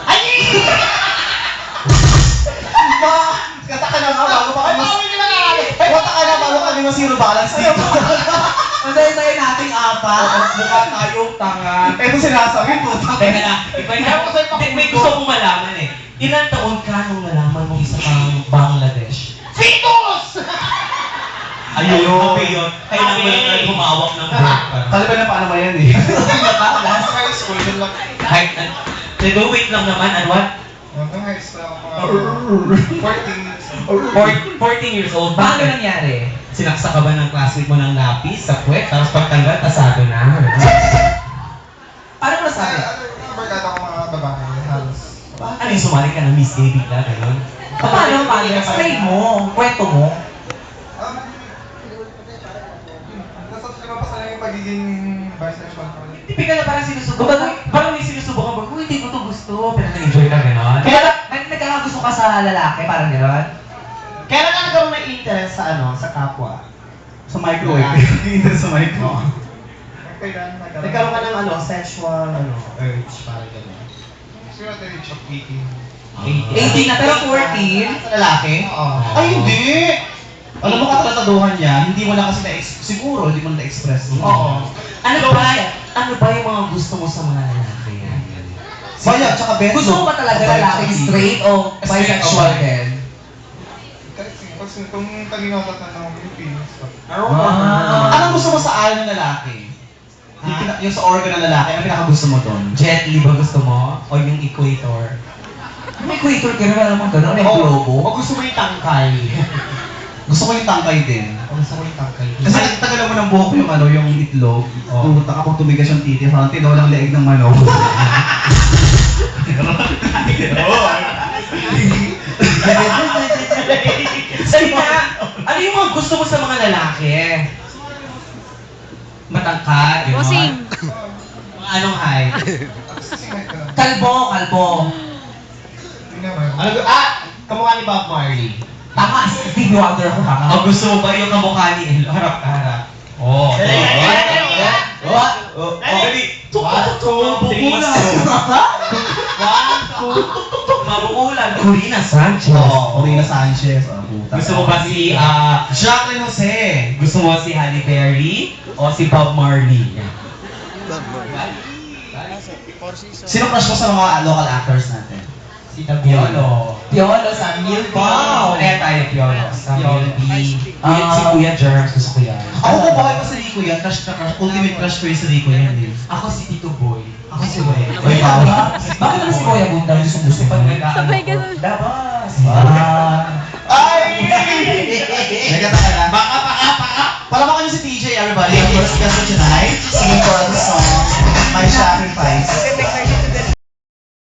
Ay! Kata ka na nga bago pa kayo. Kata ka na bago kami zero balance dito. Masaya-saya nating apat. Mukha tayong tanga. Ito sinasabi po. Teka na, iba na. May gusto kong malaman eh. Ilan taon ka nung nalaman mo isa pang Bangladesh? Fetus! Ayun, okay yun. Kailangan mo lang humawak ng book. Kaliban na paano ba yan eh? Last high school, yun lang. Wait lang naman, and what? Hanggang high school ako 14 14 years old. Paano Bakit? nangyari? Sinaksa ka ba ng classmate mo ng lapis sa puwet? Tapos pagtanggal, tasado na. Paano mo nasabi? Barkada ko mga babae, halos. Ano yung sumali ka ng Miss Gay bigla, gano'n? Paano? Explain mo. Kwento mo. Nasa lumabas na yung pagiging bisexual ko. Tipikal na parang sinusubukan. Parang may sinusubukan mo. Uy, hindi ko to gusto. Pero na-enjoy ka, gano'n? Kaya nagkakagusto ka sa lalaki, parang gano'n? Kailan ka nagkaroon ng interest sa sa kapwa? Sa microwave. Interest sa microwave. Kailan Nagkaroon ka ng sexual urge, parang gano'n. Siguro at the age of 18. 18 na, pero 14? Sa lalaki? Oo. Ay, hindi! Alam mo katrataduhan niya, hindi mo na kasi siguro, hindi mo na na-express. Oo. Ano ba yung mga gusto mo sa mga lalaki? Baya, tsaka beso. Gusto mo ba talaga lalaking straight o bisexual din? Kasi kung talinotot na ng yung feelings ko. Anong gusto mo sa aral ng lalaki? Yung sa organ ng lalaki, ano pinakagusto mo doon? Jet Li ba gusto mo? O yung equator? May equator ka na naman gano'n, may globo. O gusto mo yung tangkay? Gusto ko yung tangkay din. Gusto ko yung tangkay. Kasi tagal mo ng buhok yung itlog. Puta kapag tumigas yung titi, parang tinolang leeg ng manok. Salita! Ano yung mga gusto mo sa mga lalaki? Matangkad, gano'n? Bossing. Mga anong height? Kalbo. Hindi naman. Kamukha ni Bob Marley. Tama, Stevie Wonder ako, tama. O gusto mo ba yung kamukha ni harap ka harap? Oo. Mabukulan. Corina Sanchez. Corina Sanchez. Gusto mo ba si, Jacqueline Jose. gusto mo si Halle Berry o si Bob Marley? Sino crush mo sa mga local actors natin? Si Piolo. Piolo sa Milk. Wow! Kaya tayo Piolo. Sa Piolo. Milby. Si Kuya Germs, gusto ko yan. Ako kung bakit pa si Rico yan, crush na crush. Ultimate crush ko yung si Rico yan eh. Ako si Tito Boy. Ako si Way. Ay, bakit naman si Kuya Bundang gusto Pag mo? nag-aano Sabay ko, ganun. labas! Ay! Nagkata ka na? Baka! Palamakan niyo si TJ, everybody. Our first guest for tonight, singing for us a song, My Sacrifice.